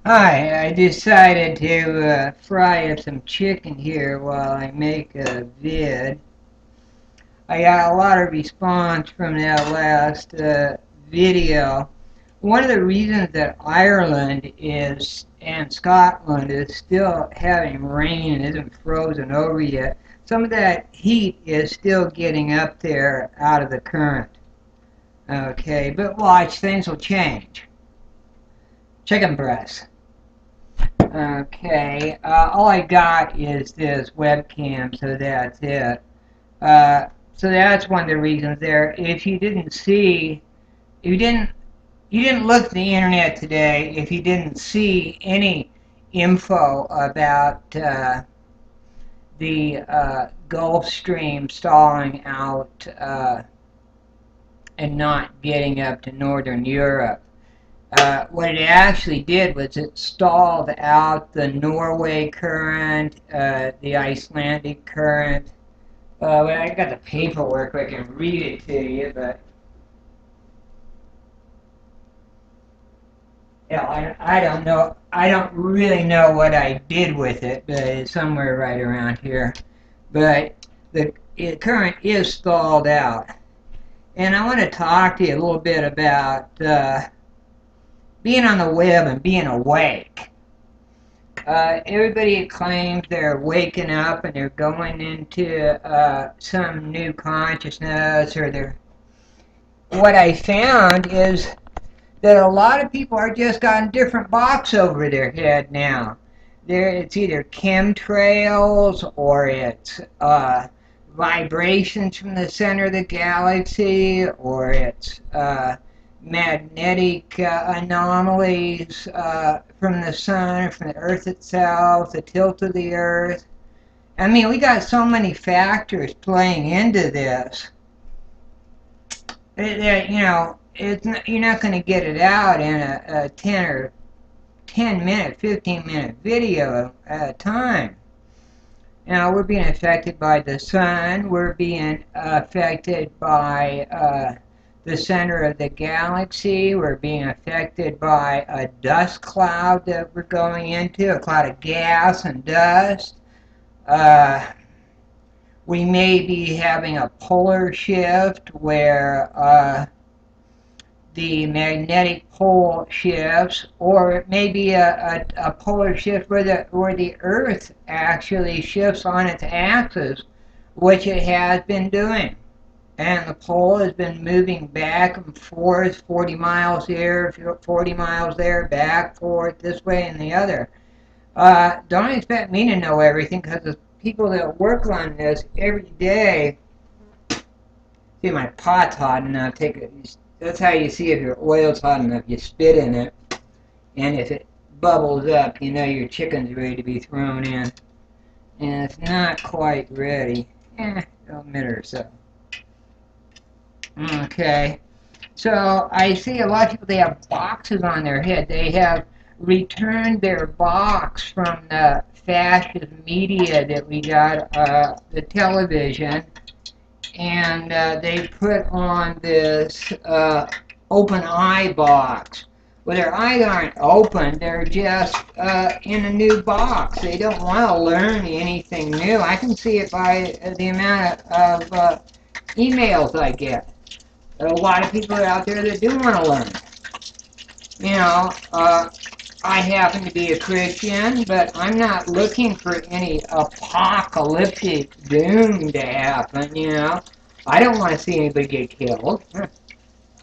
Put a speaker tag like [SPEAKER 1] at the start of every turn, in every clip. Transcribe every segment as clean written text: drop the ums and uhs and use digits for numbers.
[SPEAKER 1] Hi, I decided to fry up some chicken here while I make a vid. I got a lot of response from that last video. One of the reasons that Ireland is and Scotland is still having rain and isn't frozen over yet, some of that heat is still getting up there out of the current. Okay, but watch, things will change. Chicken breast. Okay, all I got is this webcam, so that's it. So that's one of the reasons there. If you didn't see, you didn't look at the internet today, if you didn't see any info about the Gulf Stream stalling out and not getting up to Northern Europe. What it actually did was it stalled out the Norway current, the Icelandic current. Well, I got the paperwork where I can read it to you, but I don't know. I don't really know what I did with it, but it's somewhere right around here. But the current is stalled out, and I want to talk to you a little bit about being on the web and being awake. Everybody claims they're waking up and they're going into some new consciousness, or they're. What I found is that a lot of people are just got a different box over their head now. It's either chemtrails or it's vibrations from the center of the galaxy, or it's magnetic anomalies from the sun, from the Earth itself, the tilt of the Earth. I mean, we got so many factors playing into this that, you're not going to get it out in a 10 minute, 15 minute video at a time. Now, we're being affected by the sun, we're being affected by the center of the galaxy, we're being affected by a dust cloud that we're going into, a cloud of gas and dust. We may be having a polar shift where the magnetic pole shifts, or it may be a polar shift where the Earth actually shifts on its axis, which it has been doing. And the pole has been moving back and forth, 40 miles here, 40 miles there, back, forth, this way and the other. Don't expect me to know everything, because the people that work on this every day, see, my pot's hot enough, that's how you see if your oil's hot enough. You spit in it, and if it bubbles up, you know your chicken's ready to be thrown in. And it's not quite ready. A minute or so. Okay, so I see a lot of people, they have boxes on their head. They have returned their box from the fascist media that we got, the television, and they put on this open eye box. Well, their eyes aren't open, they're just in a new box. They don't want to learn anything new. I can see it by the amount of emails I get. There are a lot of people out there that do want to learn. I happen to be a Christian, but I'm not looking for any apocalyptic doom to happen, I don't want to see anybody get killed.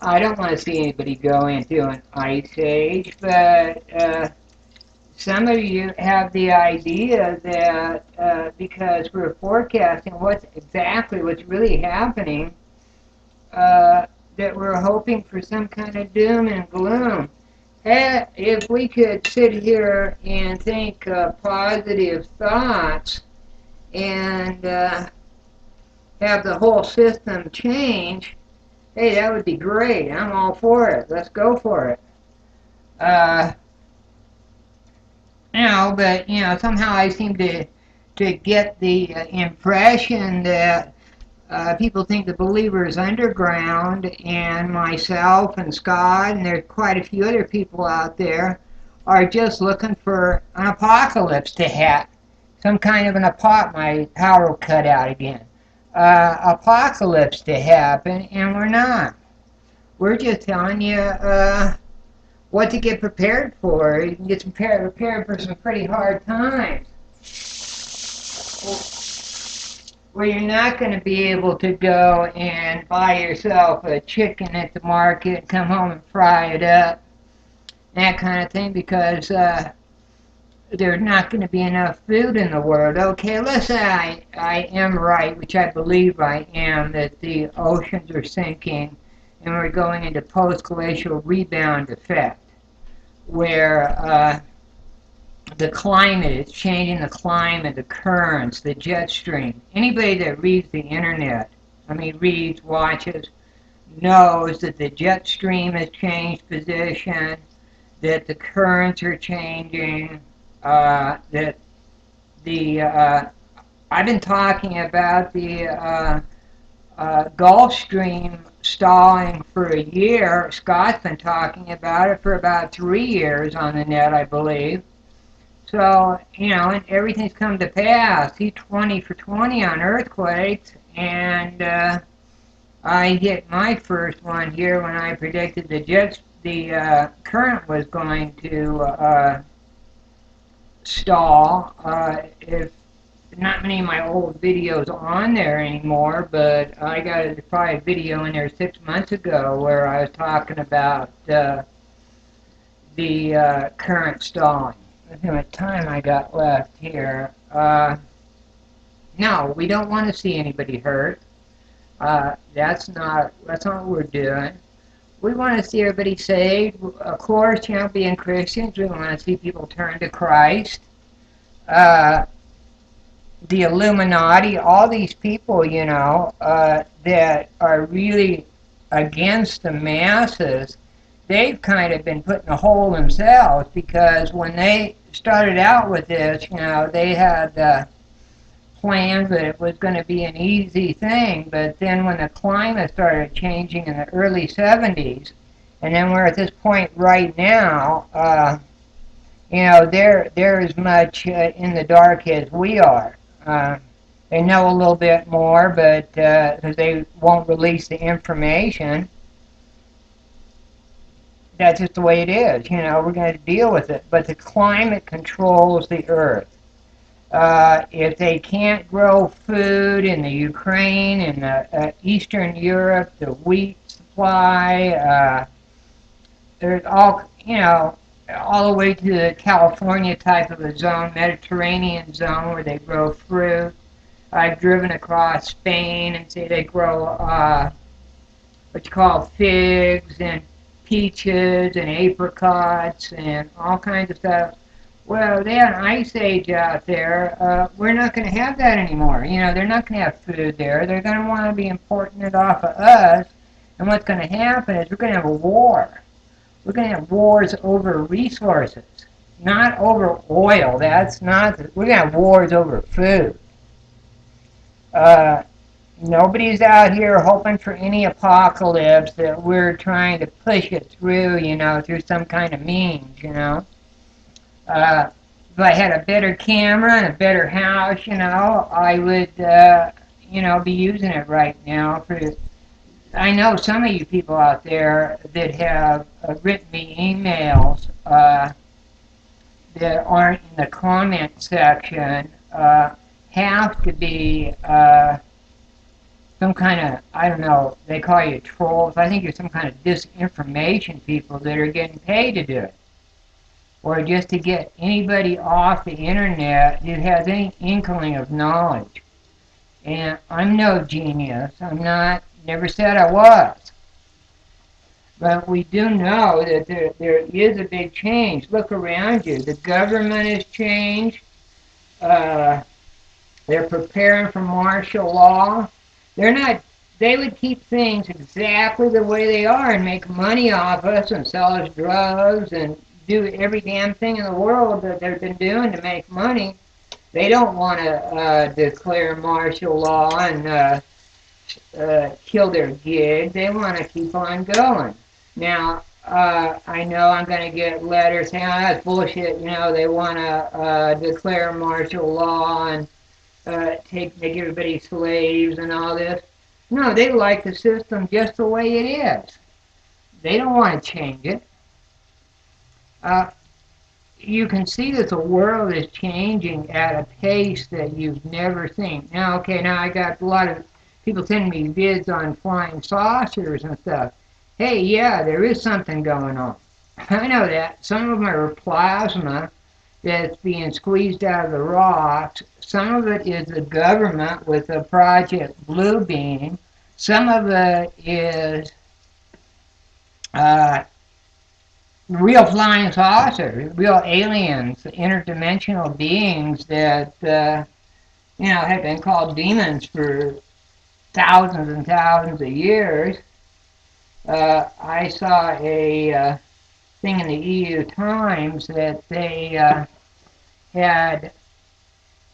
[SPEAKER 1] I don't want to see anybody go into an ice age, but some of you have the idea that because we're forecasting what's really happening, that we're hoping for some kind of doom and gloom. If we could sit here and think positive thoughts and have the whole system change, hey, that would be great. I'm all for it. Let's go for it. But somehow I seem to get the impression that people think the Believers Underground and myself and Scott, and there's quite a few other people out there, are just looking for an apocalypse to hit. Some kind of my power will cut out again. Apocalypse to happen, and we're not. We're just telling you what to get prepared for. You can get prepared for some pretty hard times, where you're not going to be able to go and buy yourself a chicken at the market and come home and fry it up, that kind of thing, because there's not going to be enough food in the world. Okay, let's say I am right, which I believe I am, that the oceans are sinking and we're going into post-glacial rebound effect, where the climate is changing, the climate, the currents, the jet stream. Anybody that reads the internet, reads, watches, knows that the jet stream has changed position, that the currents are changing, that the I've been talking about the Gulf Stream stalling for a year. Scott's been talking about it for about 3 years on the net, I believe. So, and everything's come to pass. He's 20 for 20 on earthquakes, and I hit my first one here when I predicted the current was going to stall. If not many of my old videos on there anymore, but I got probably a video in there 6 months ago where I was talking about the current stalling. How much time I got left here? No, we don't want to see anybody hurt. That's not what we're doing. We want to see everybody saved. Of course, being Christians, we want to see people turn to Christ. The Illuminati, all these people, that are really against the masses, they've kind of been put in a hole themselves, because when they started out with this, they had plans that it was going to be an easy thing, but then when the climate started changing in the early 70s, and then we're at this point right now, they're as much in the dark as we are. They know a little bit more, but because they won't release the information, that's just the way it is. We're going to deal with it. But the climate controls the earth. If they can't grow food in the Ukraine and the Eastern Europe, the wheat supply, there's all the way to the California type of a zone, Mediterranean zone, where they grow fruit. I've driven across Spain and see they grow what you call figs and peaches and apricots and all kinds of stuff. Well, they had an ice age out there. We're not going to have that anymore. They're not going to have food there. They're going to want to be importing it off of us. And what's going to happen is we're going to have a war. We're going to have wars over resources, not over oil. We're going to have wars over food. Nobody's out here hoping for any apocalypse that we're trying to push it through, through some kind of means, If I had a better camera and a better house, I would, be using it right now. I know some of you people out there that have written me emails that aren't in the comment section have to be some kind of, I don't know, they call you trolls. I think you're some kind of disinformation people that are getting paid to do it. Or just to get anybody off the internet who has any inkling of knowledge. And I'm no genius. Never said I was. But we do know that there is a big change. Look around you. The government has changed. They're preparing for martial law. They would keep things exactly the way they are and make money off us and sell us drugs and do every damn thing in the world that they've been doing to make money. They don't want to declare martial law and kill their gig. They want to keep on going. Now, I know I'm going to get letters saying, oh, that's bullshit. You know, they want to declare martial law and make everybody slaves and all this. No, they like the system just the way it is. They don't want to change it. Uh, you can see that the world is changing at a pace that you've never seen. Now, okay, now I got a lot of people sending me vids on flying saucers and stuff. Hey, yeah, there is something going on. I know that. Some of them are plasma that's being squeezed out of the rocks. Some of it is the government with the Project Bluebeam. Some of it is uh, real flying saucers, real aliens, interdimensional beings that have been called demons for thousands and thousands of years. I saw a thing in the EU Times that they had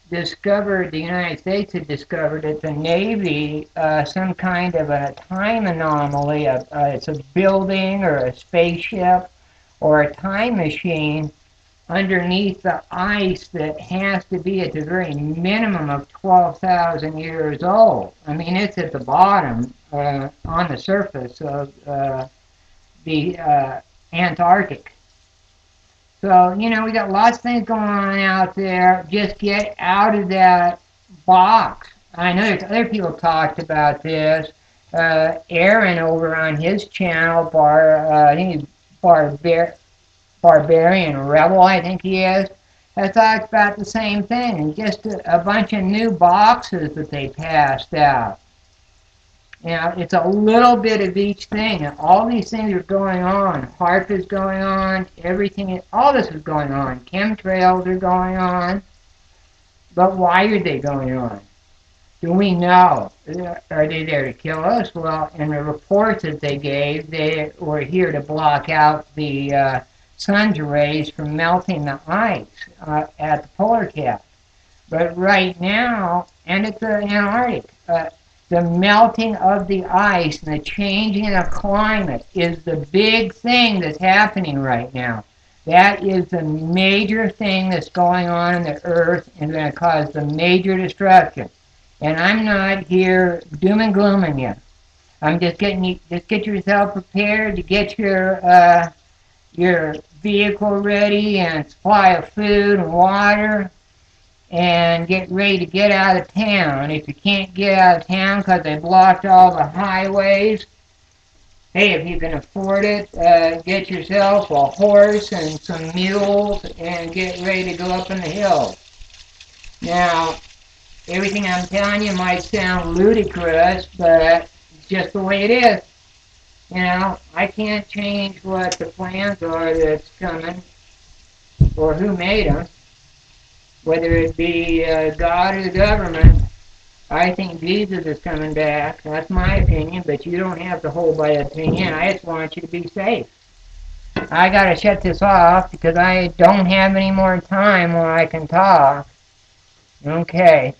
[SPEAKER 1] discovered, the United States had discovered at the Navy some kind of a time anomaly. It's a building or a spaceship or a time machine underneath the ice that has to be at the very minimum of 12,000 years old. I mean, it's at the bottom on the surface of the Antarctic. So, we got lots of things going on out there. Just get out of that box. I know there's other people talked about this. Aaron over on his channel, I think he's Barbarian Rebel, I think he is, has talked about the same thing. And just a bunch of new boxes that they passed out. It's a little bit of each thing. And all these things are going on. HARP is going on. Everything, all this is going on. Chemtrails are going on. But why are they going on? Do we know? Are they there to kill us? Well, in the reports that they gave, they were here to block out the sun's rays from melting the ice at the polar cap. But right now, and at the Antarctic, the melting of the ice and the changing of climate is the big thing that's happening right now. That is the major thing that's going on in the earth and going to cause the major destruction. And I'm not here doom and glooming you. I'm just getting you, just get yourself prepared to get your vehicle ready and supply of food and water and get ready to get out of town. If you can't get out of town because they blocked all the highways, hey, if you can afford it, get yourself a horse and some mules and get ready to go up in the hills. Now, everything I'm telling you might sound ludicrous, but it's just the way it is. I can't change what the plans are that's coming or who made them. Whether it be God or the government, I think Jesus is coming back. That's my opinion, but you don't have to hold by opinion. I just want you to be safe. I got to shut this off because I don't have any more time where I can talk. Okay.